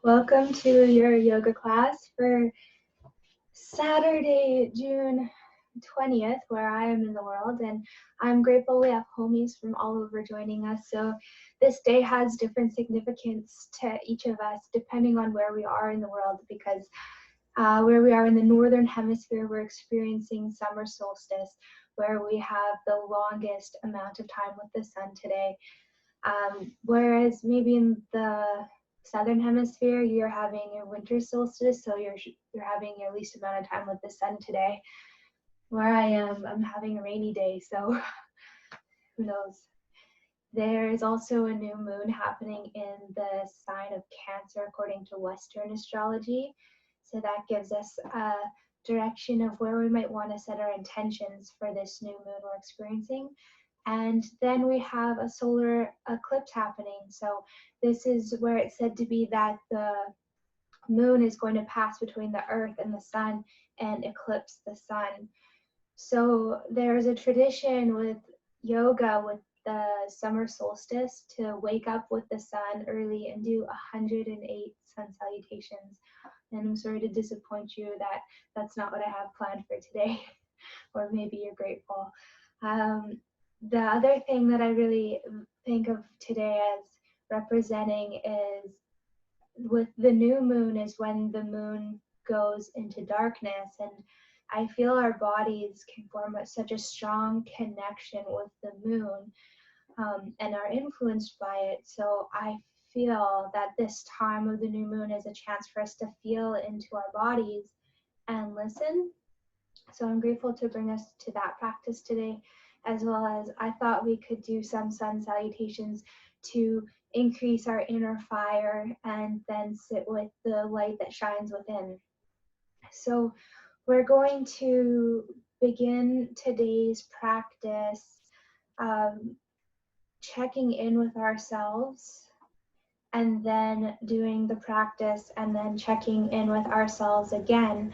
Welcome to your yoga class for Saturday, June 20th, where I am in the world, and I'm grateful we have homies from all over joining us. So this day has different significance to each of us depending on where we are in the world, because where we are in the northern hemisphere, we're experiencing summer solstice, where we have the longest amount of time with the sun today. Whereas maybe in the southern hemisphere, you're having your winter solstice, so you're having your least amount of time with the sun today. Where I am, I'm having a rainy day, so who knows. There's also a new moon happening in the sign of Cancer according to Western astrology. So that gives us a direction of where we might want to set our intentions for this new moon we're experiencing. And then we have a solar eclipse happening. So this is where it's said to be that the moon is going to pass between the earth and the sun and eclipse the sun. So there's a tradition with yoga with the summer solstice to wake up with the sun early and do 108 sun salutations. And I'm sorry to disappoint you that that's not what I have planned for today, or maybe you're grateful. The other thing that I really think of today as representing is with the new moon is when the moon goes into darkness, and I feel our bodies can form such a strong connection with the moon and are influenced by it. So I feel that this time of the new moon is a chance for us to feel into our bodies and listen. So I'm grateful to bring us to that practice today, as well as I thought we could do some sun salutations to increase our inner fire and then sit with the light that shines within. So we're going to begin today's practice checking in with ourselves, and then doing the practice and then checking in with ourselves again.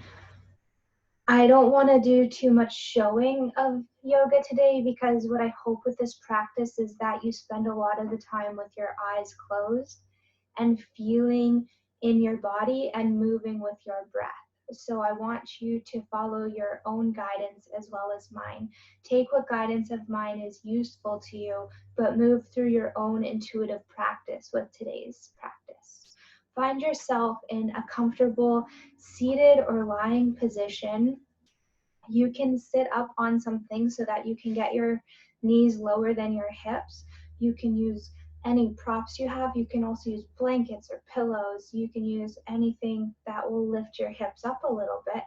I don't want to do too much showing of yoga today, because what I hope with this practice is that you spend a lot of the time with your eyes closed and feeling in your body and moving with your breath. So I want you to follow your own guidance as well as mine. Take what guidance of mine is useful to you, but move through your own intuitive practice with today's practice. Find yourself in a comfortable seated or lying position. You can sit up on something so that you can get your knees lower than your hips. You can use any props you have. You can also use blankets or pillows. You can use anything that will lift your hips up a little bit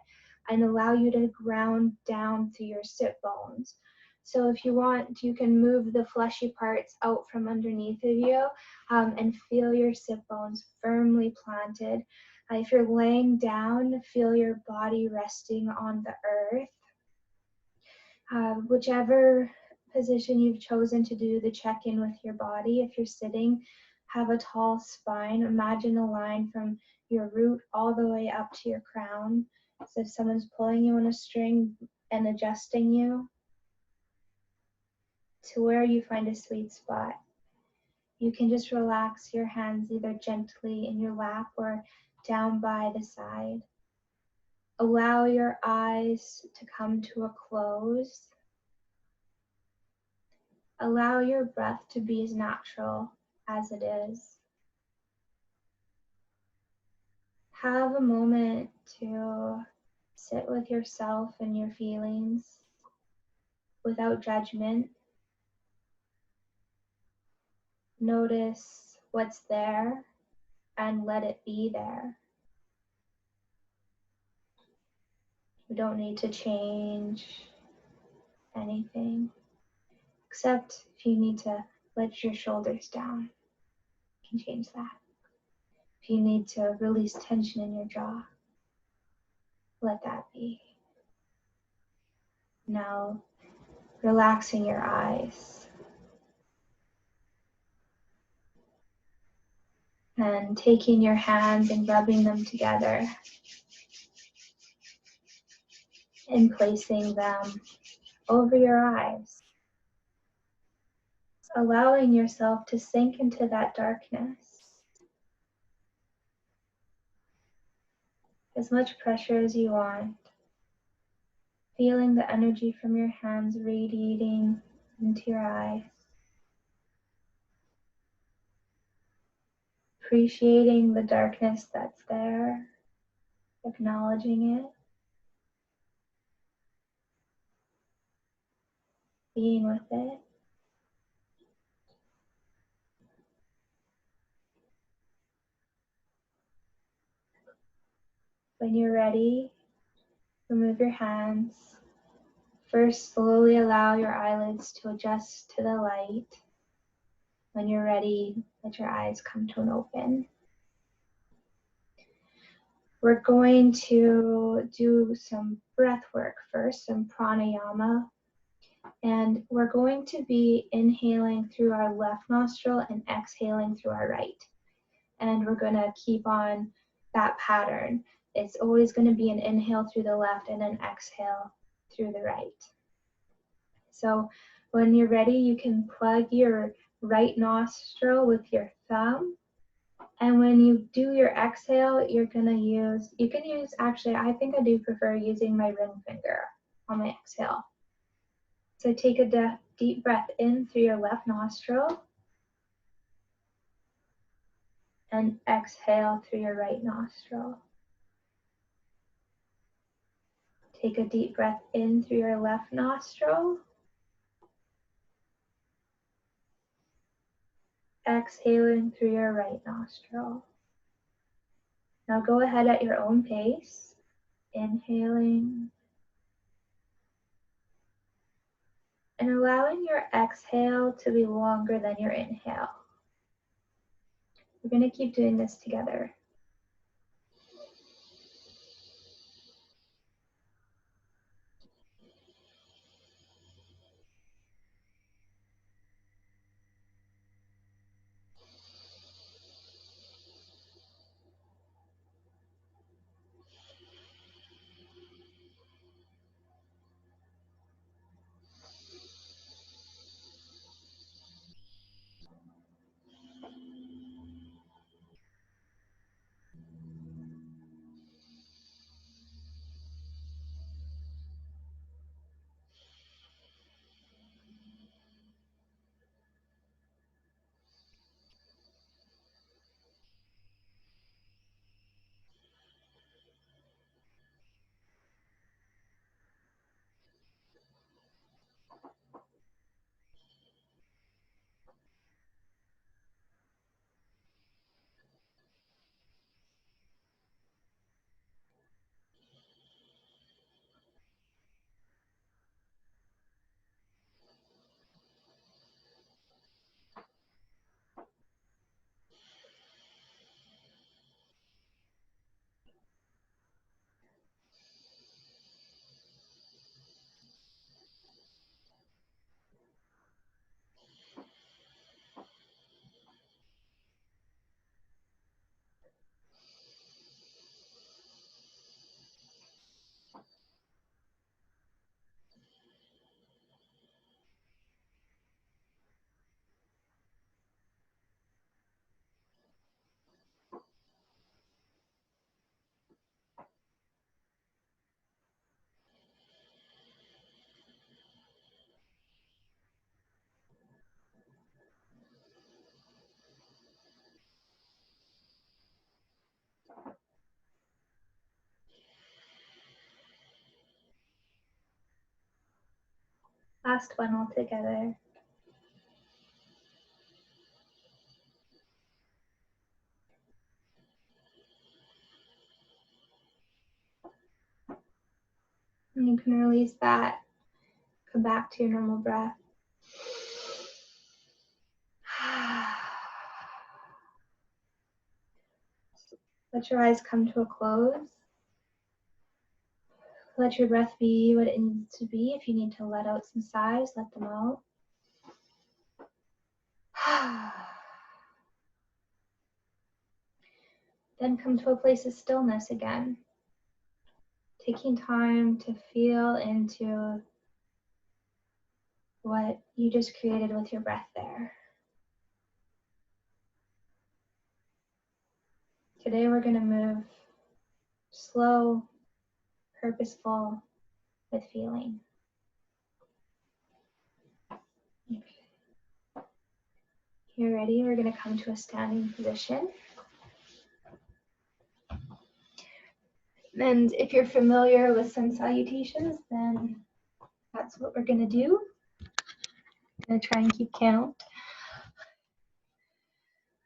and allow you to ground down to your sit bones. So if you want, you can move the fleshy parts out from underneath of you and feel your sit bones firmly planted. If you're laying down, feel your body resting on the earth. Whichever position you've chosen to do the check-in with your body. If you're sitting, have a tall spine. Imagine a line from your root all the way up to your crown, as if someone's pulling you on a string and adjusting you to where you find a sweet spot. You can just relax your hands either gently in your lap or down by the side. Allow your eyes to come to a close. Allow your breath to be as natural as it is. Have a moment to sit with yourself and your feelings without judgment. Notice what's there and let it be there. You don't need to change anything, except if you need to let your shoulders down, you can change that. If you need to release tension in your jaw, let that be. Now, relaxing your eyes and taking your hands and rubbing them together and placing them over your eyes, allowing yourself to sink into that darkness. as much pressure as you want. Feeling the energy from your hands radiating into your eyes. Appreciating the darkness that's there, acknowledging it, being with it. When you're ready, remove your hands. First, slowly allow your eyelids to adjust to the light. When you're ready, let your eyes come to an open. We're going to do some breath work first, some pranayama. And we're going to be inhaling through our left nostril and exhaling through our right. And we're going to keep on that pattern. It's always going to be an inhale through the left and an exhale through the right. So when you're ready, you can plug your right nostril with your thumb. And when you do your exhale, you can use, actually, I think I do prefer using my ring finger on my exhale. So take a deep breath in through your left nostril and exhale through your right nostril. Take a deep breath in through your left nostril. Exhaling through your right nostril. Now go ahead at your own pace. Inhaling and allowing your exhale to be longer than your inhale. We're going to keep doing this together. Last one all together. And you can release that. Come back to your normal breath. Let your eyes come to a close. Let your breath be what it needs to be. If you need to let out some sighs, let them out. Then come to a place of stillness again. Taking time to feel into what you just created with your breath there. Today we're going to move slow, purposeful with feeling. If you're ready, we're going to come to a standing position. And if you're familiar with sun salutations, then that's what we're going to do. I'm going to try and keep count.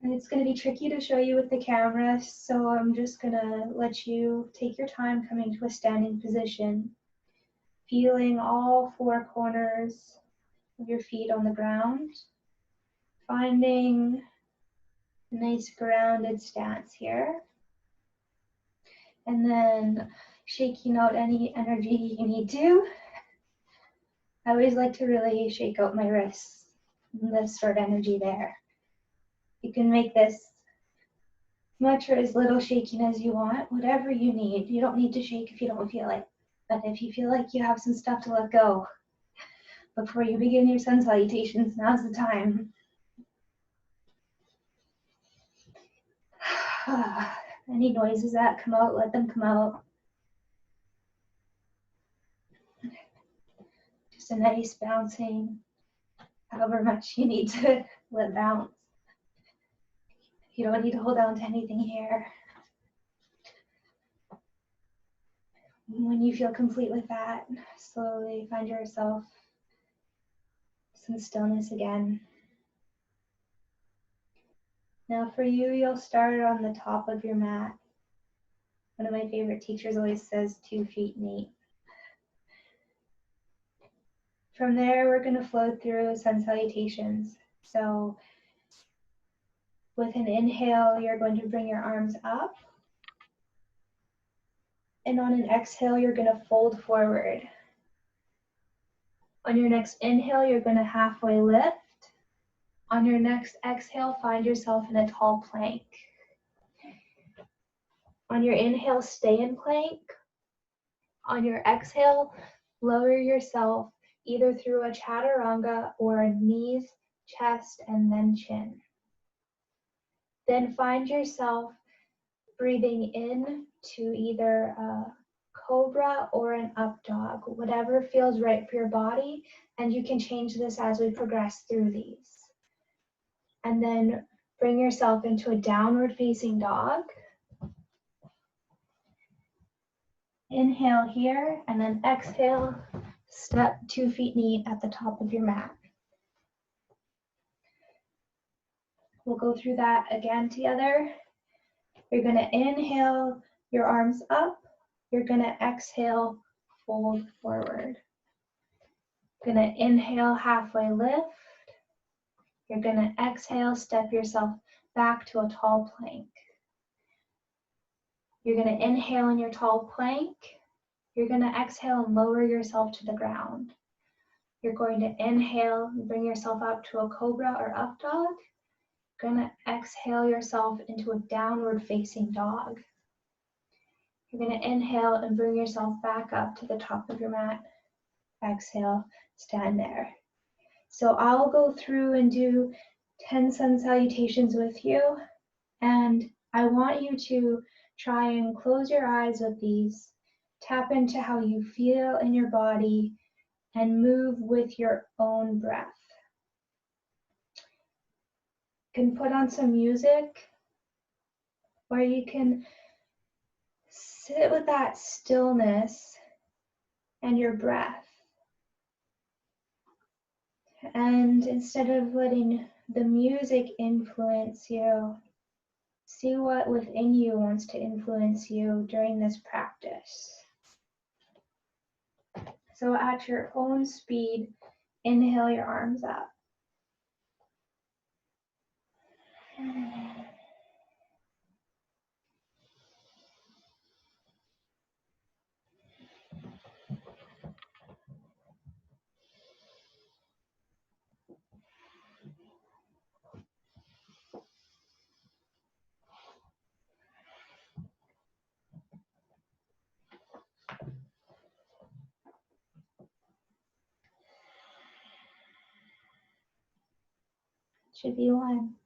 And it's going to be tricky to show you with the camera, so I'm just going to let you take your time coming to a standing position, feeling all four corners of your feet on the ground, finding a nice grounded stance here, and then shaking out any energy you need to. I always like to really shake out my wrists, this sort of energy there. You can make this much or as little shaking as you want, whatever you need. You don't need to shake if you don't feel it. But if you feel like you have some stuff to let go before you begin your sun salutations, now's the time. Any noises that come out, let them come out. Just a nice bouncing, however much you need to let bounce. You don't need to hold on to anything here. When you feel complete with that, slowly find yourself some stillness again. Now for you, you'll start on the top of your mat. One of my favorite teachers always says 2 feet neat. From there, we're going to flow through sun salutations. So with an inhale, you're going to bring your arms up. And on an exhale, you're going to fold forward. On your next inhale, you're going to halfway lift. On your next exhale, find yourself in a tall plank. On your inhale, stay in plank. On your exhale, lower yourself either through a chaturanga or knees, chest, and then chin. Then find yourself breathing in to either a cobra or an up dog, whatever feels right for your body, and you can change this as we progress through these. And then bring yourself into a downward facing dog. Inhale here, and then exhale, step 2 feet neat at the top of your mat. We'll go through that again together. You're going to inhale your arms up. You're going to exhale, fold forward. You're going to inhale, halfway lift. You're going to exhale, step yourself back to a tall plank. You're going to inhale in your tall plank. You're going to exhale and lower yourself to the ground. You're going to inhale and bring yourself up to a cobra or up dog. You're going to exhale yourself into a downward facing dog. You're going to inhale and bring yourself back up to the top of your mat. Exhale, stand there. So I'll go through and do 10 sun salutations with you, and I want you to try and close your eyes with these. Tap into how you feel in your body and move with your own breath. You can put on some music, or you can sit with that stillness and your breath. And instead of letting the music influence you, see what within you wants to influence you during this practice. So at your own speed, inhale your arms up. Should be one.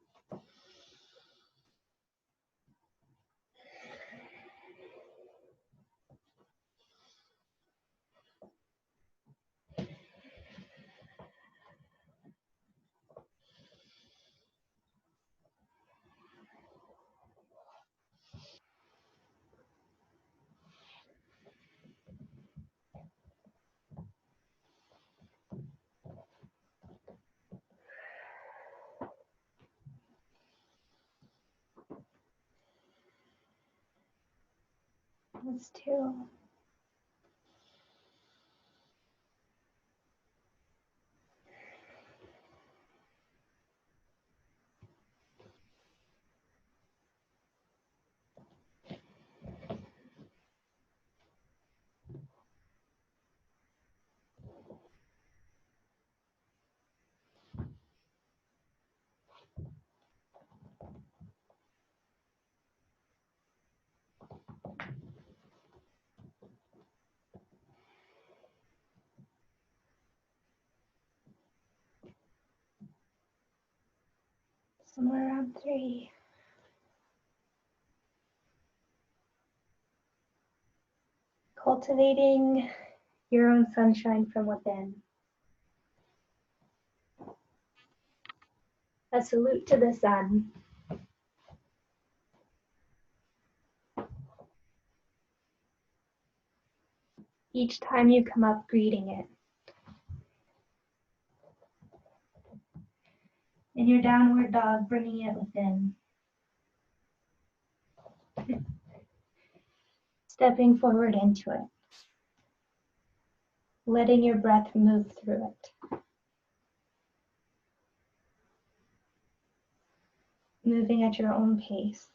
nose too. Somewhere around 3. Cultivating your own sunshine from within. A salute to the sun. Each time you come up, greeting it. In your downward dog, bringing it within. Stepping forward into it. Letting your breath move through it. Moving at your own pace.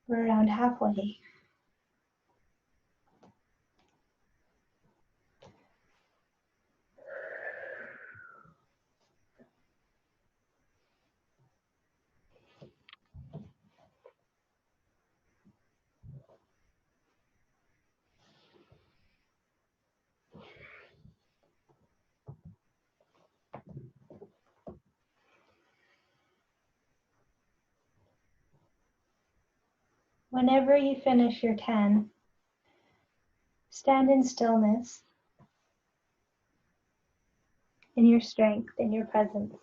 We're around halfway. Whenever you finish your 10, stand in stillness, in your strength, in your presence.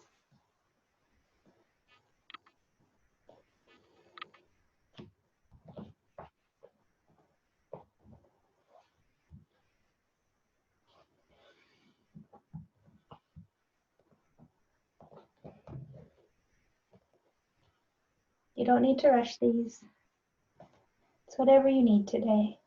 You don't need to rush these. It's whatever you need today.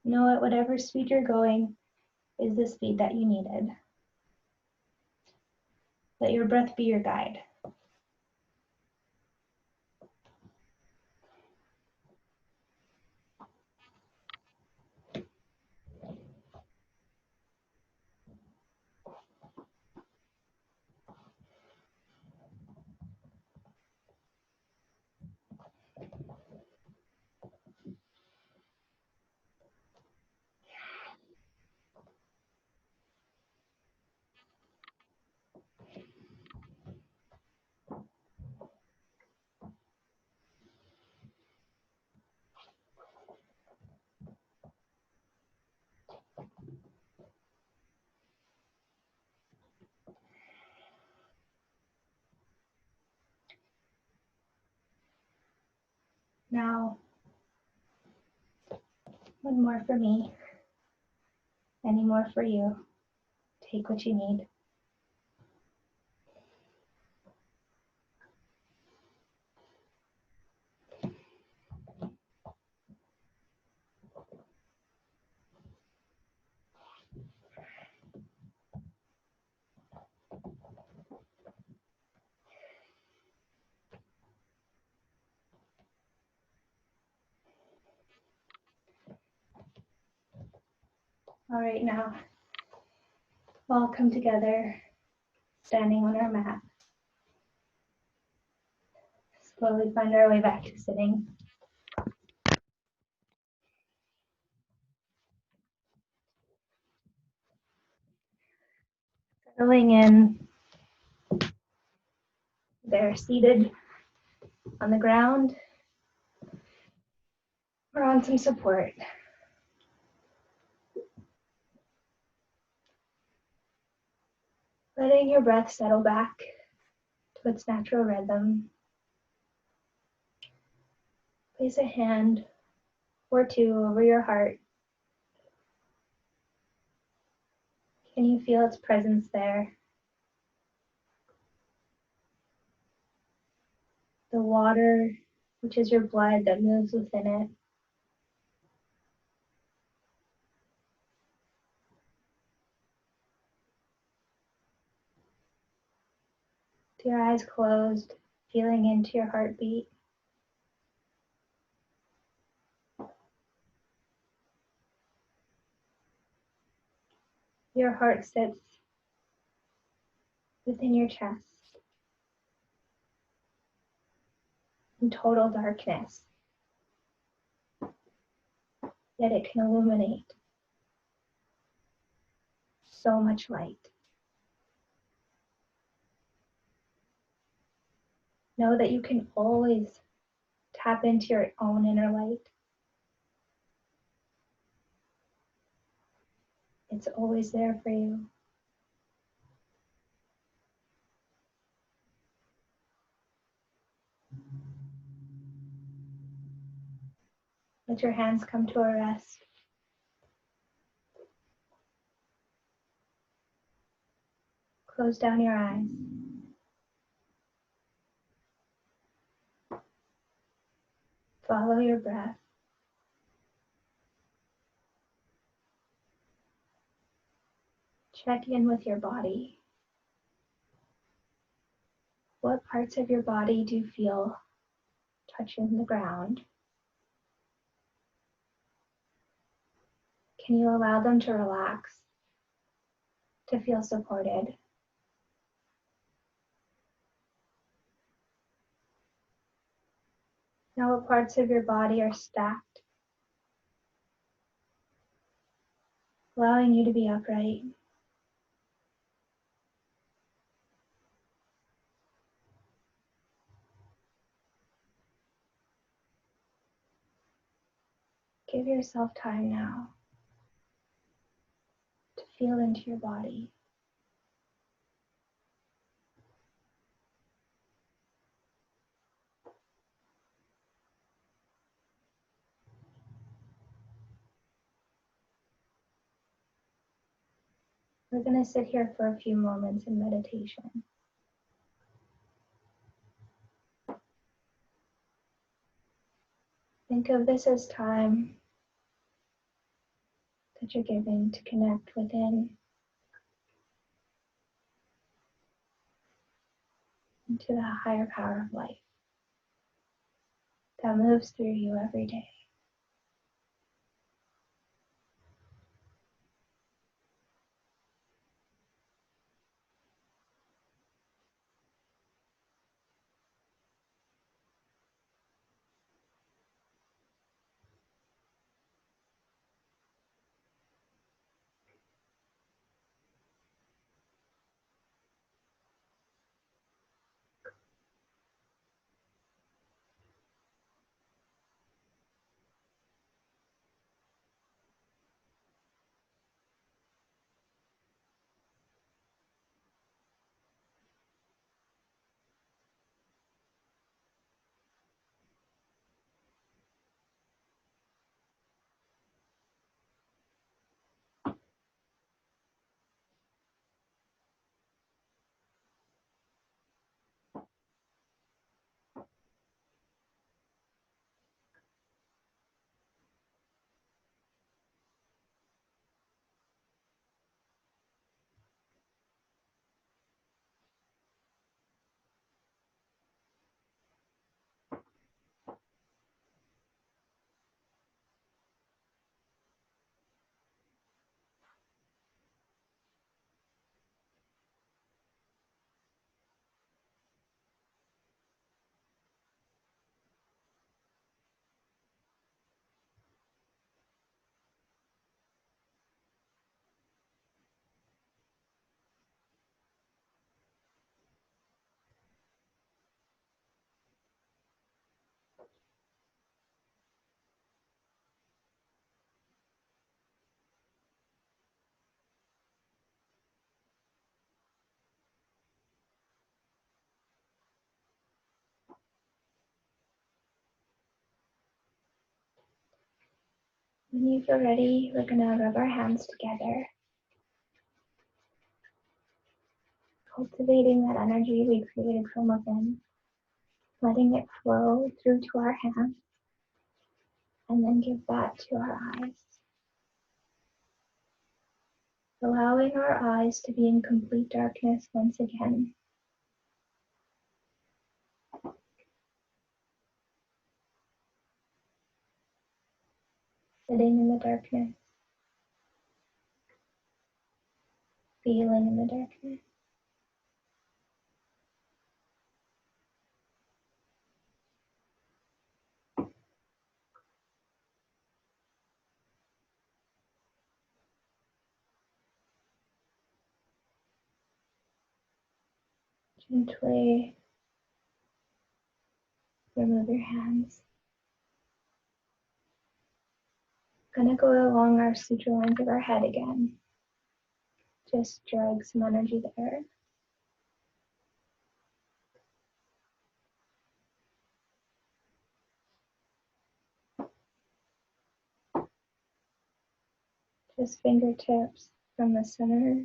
Know at whatever speed you're going is the speed that you needed. Let your breath be your guide. Now, one more for me, any more for you. Take what you need. All right, now, we'll all come together, standing on our mat. Slowly find our way back to sitting. Settling in. They're seated on the ground or on some support. Letting your breath settle back to its natural rhythm. Place a hand or two over your heart. Can you feel its presence there? The water, which is your blood that moves within it. With your eyes closed, feeling into your heartbeat. Your heart sits within your chest in total darkness, yet it can illuminate so much light. Know that you can always tap into your own inner light. It's always there for you. Let your hands come to a rest. Close down your eyes. Follow your breath. Check in with your body. What parts of your body do you feel touching the ground? Can you allow them to relax, to feel supported? Now what parts of your body are stacked, allowing you to be upright? Give yourself time now to feel into your body. We're going to sit here for a few moments in meditation. Think of this as time that you're giving to connect within, into the higher power of life that moves through you every day. When you feel ready, we're going to rub our hands together, cultivating that energy we created from within, letting it flow through to our hands, and then give that to our eyes. Allowing our eyes to be in complete darkness once again. Sitting in the darkness, feeling in the darkness. Gently remove your hands. Gonna go along our suture lines of our head again. Just drag some energy there. Just fingertips from the center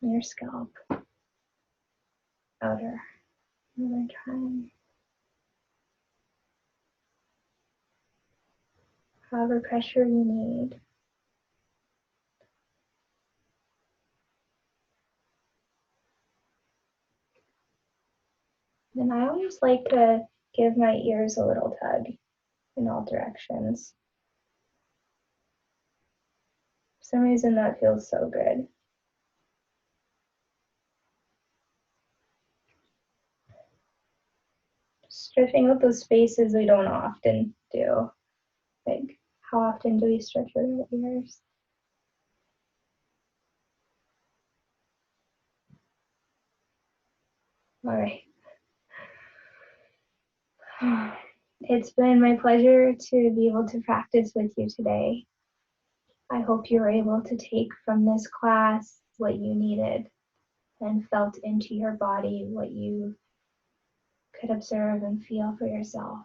of your scalp. Outer. Another time. However pressure you need. Then I always like to give my ears a little tug in all directions. For some reason that feels so good. Stretching out those spaces we don't often do. Like, how often do we stretch our ears? All right. It's been my pleasure to be able to practice with you today. I hope you were able to take from this class what you needed and felt into your body what you could observe and feel for yourself,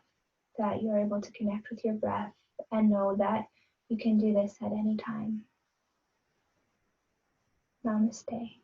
that you're able to connect with your breath and know that you can do this at any time. Namaste.